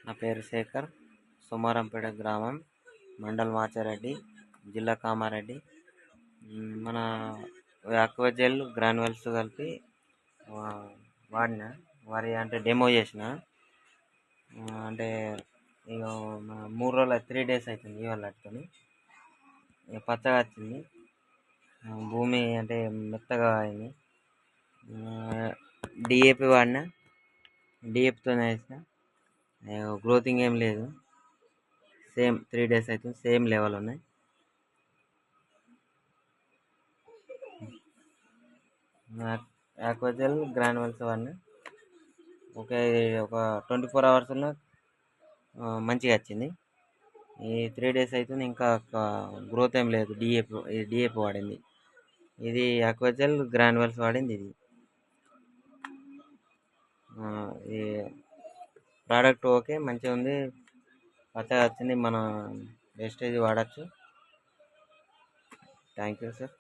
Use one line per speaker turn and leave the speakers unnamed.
నా పేరు శేఖర్, సోమారంపేట గ్రామం, మండల్ మాచారెడ్డి, జిల్లా కామారెడ్డి. మన ఆక్వాజెల్ గ్రాన్యువల్స్ కలిపి వాడిన వరి అంటే డెమో చేసిన. అంటే ఇక 3 రోజులు 3 days అవుతుంది ఇవాళ పట్టుకొని. ఇక పచ్చగా వచ్చింది, భూమి అంటే మెత్తగా అయింది. డిఏపి వాడిన, డిఏపితోనే వేసిన. గ్రోతింగ్ ఏం లేదు, సేమ్ 3 days అవుతుంది, సేమ్ లెవెల్ ఉన్నాయి. ఆక్వాజెల్ గ్రాన్యువల్స్ వాడిన. ఒక 24 hours మంచిగా వచ్చింది. ఈ 3 days అవుతుంది, ఇంకా గ్రోత్ ఏం లేదు. డిఏపి వాడింది, ఇది ఆక్వాజెల్ గ్రాన్యువల్స్ వాడింది. ఈ ప్రోడక్ట్ ఓకే, మంచిగా ఉంది, పచ్చగా వచ్చింది. మన వేస్టేజ్ వాడచ్చు. Thank you sir.